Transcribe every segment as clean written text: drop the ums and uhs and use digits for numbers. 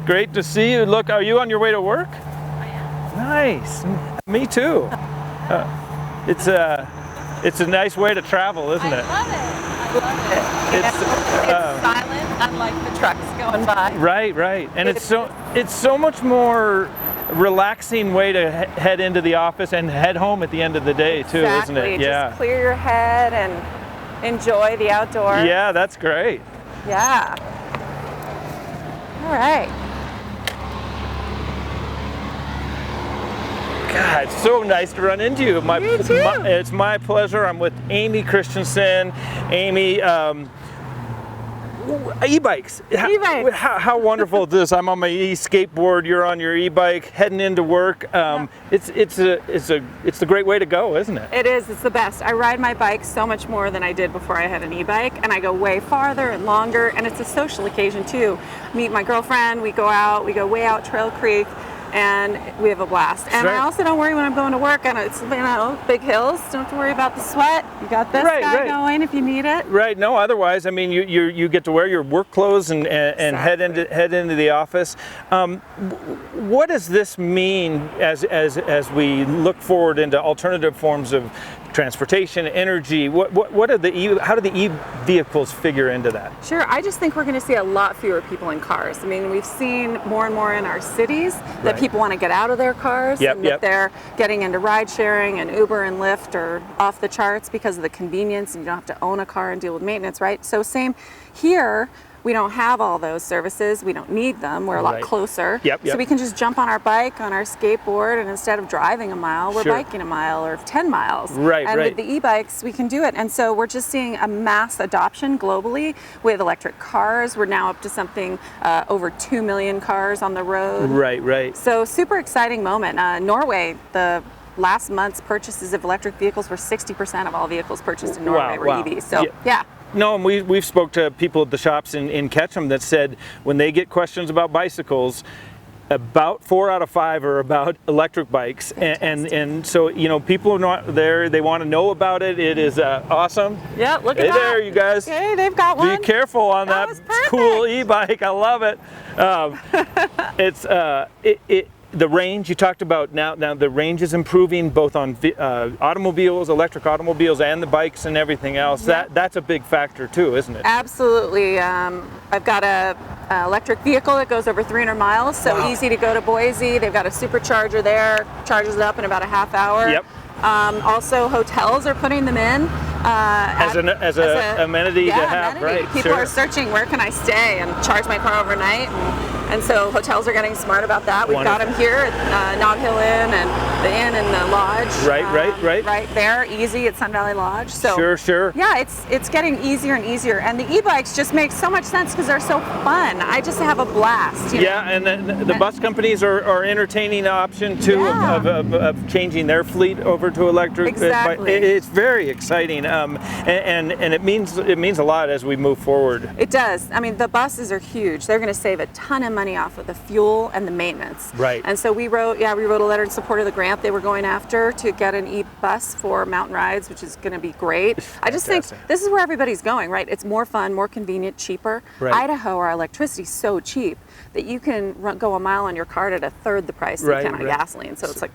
great to see you. Look, are you on your way to work? I am. Nice. Me too. It's a nice way to travel, isn't it? I love it. It's silent, unlike the trucks going by. Right. And it's so much more relaxing way to head into the office and head home at the end of the day too, isn't it? Just clear your head and enjoy the outdoors. Yeah, that's great. Yeah. All right. God, it's so nice to run into you. You too. It's my pleasure. I'm with Amy Christensen. Amy, e-bikes. E-bikes. How wonderful is this? I'm on my e-skateboard. You're on your e-bike, heading into work. It's the great way to go, isn't it? It is. It's the best. I ride my bike so much more than I did before I had an e-bike, and I go way farther and longer. And it's a social occasion too. Meet my girlfriend. We go out. We go way out Trail Creek. And we have a blast. And right. I also don't worry when I'm going to work. And it's, big hills. Don't have to worry about the sweat. You got this guy going if you need it. Right. No. Otherwise, I mean, you get to wear your work clothes and Exactly. head into the office. What does this mean as we look forward into alternative forms of transportation, energy? How do the e-vehicles figure into that? Sure. I just think we're going to see a lot fewer people in cars. I mean, we've seen more and more in our cities that people want to get out of their cars. And that they're getting into ride sharing, and Uber and Lyft are off the charts because of the convenience, and you don't have to own a car and deal with maintenance, right? So same here. We don't have all those services. We don't need them. We're a lot closer. So we can just jump on our bike, on our skateboard, and instead of driving a mile, we're biking a mile or 10 miles. And with the e-bikes, we can do it. And so we're just seeing a mass adoption globally with electric cars. We're now up to something over 2 million cars on the road. Right. So super exciting moment. Norway, the last month's purchases of electric vehicles were 60% of all vehicles purchased in Norway were EVs. So yeah. No, and we've spoke to people at the shops in Ketchum that said when they get questions about bicycles, about 4 out of 5 are about electric bikes, and so people are not there. They want to know about it. It is awesome. Yeah, look at that. Hey there, you guys. Okay, they've got one. Be careful on that cool e-bike. I love it. The range you talked about now the range is improving both on automobiles, electric automobiles, and the bikes and everything else. That's a big factor too, isn't it? Absolutely. I've got a electric vehicle that goes over 300 miles, so easy to go to Boise. They've got a supercharger there, charges it up in about a half hour. Also, hotels are putting them in as an amenity to have. Right. People are searching, where can I stay and charge my car overnight? And so hotels are getting smart about that. We've got them here at Nob Hill Inn and the Inn and the Lodge. Right there, easy at Sun Valley Lodge. So sure. Yeah, it's getting easier and easier, and the e-bikes just make so much sense because they're so fun. I just have a blast. And the bus companies are entertaining the option too of changing their fleet over to electric. Exactly. It's very exciting, and it means a lot as we move forward. It does. I mean, the buses are huge. They're going to save a ton of money off of the fuel and the maintenance. Right. And so we wrote a letter in support of the grant they were going after to get an e-bus for mountain rides, which is going to be great. I just think this is where everybody's going, right? It's more fun, more convenient, cheaper. Idaho, our electricity is so cheap that you can go a mile on your car at a third the price you can on gasoline. So it's like.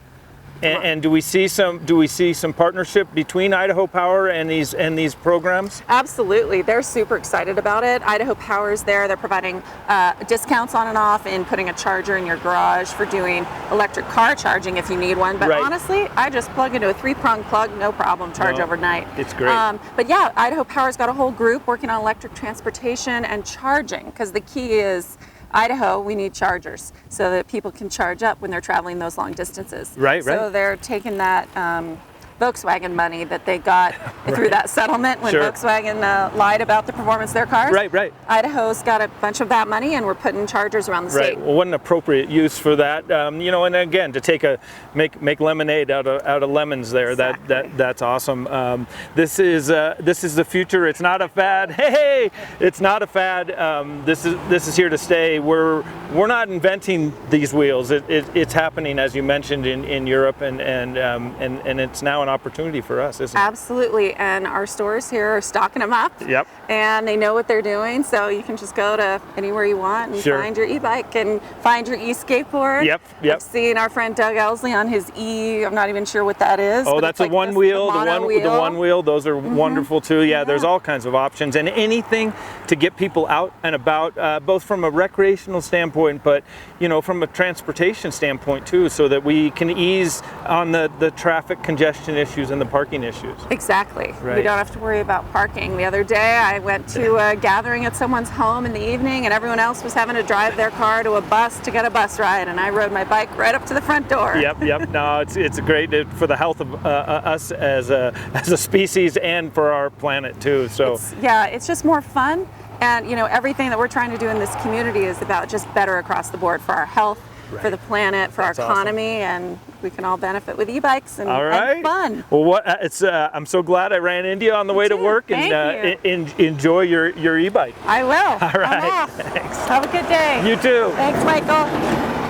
And do we see some partnership between Idaho Power and these programs? Absolutely, they're super excited about it. Idaho Power is there. They're providing discounts on and off in putting a charger in your garage for doing electric car charging if you need one. But honestly, I just plug into a 3-prong plug, no problem, charge overnight. It's great. But yeah, Idaho Power's got a whole group working on electric transportation and charging, because the key is Idaho, we need chargers so that people can charge up when they're traveling those long distances. So they're taking that Volkswagen money that they got through that settlement when Volkswagen lied about the performance of their cars. Idaho's got a bunch of that money, and we're putting chargers around the state. Well, what an appropriate use for that. And again, to make lemonade out of lemons there. That's awesome. This is the future. It's not a fad. Hey, it's not a fad. This is here to stay. We're not inventing these wheels. It's happening, as you mentioned, in Europe, and it's now an opportunity for us, isn't it? Absolutely, and our stores here are stocking them up. Yep. And they know what they're doing, so you can just go to anywhere you want and find your e-bike and find your e-skateboard. Yep. I've seen our friend Doug Elsley on his I'm not even sure what that is. Oh, that's a one wheel. The one wheel. Those are wonderful too. Yeah, there's all kinds of options, and anything to get people out and about, both from a recreational standpoint, but from a transportation standpoint too, so that we can ease on the traffic congestion issues and the parking issues. Exactly. Right. We don't have to worry about parking. The other day I went to a gathering at someone's home in the evening, and everyone else was having to drive their car to a bus to get a bus ride, and I rode my bike right up to the front door. Yep. No, it's great for the health of us as a species and for our planet too. So it's just more fun, and everything that we're trying to do in this community is about just better across the board for our health, for the planet, for our economy, and we can all benefit with e-bikes and, and fun. Well, I'm so glad I ran into you on the way to work, and enjoy your e-bike. I will. All right. I'm off. Thanks. Have a good day. You too. Thanks, Michael.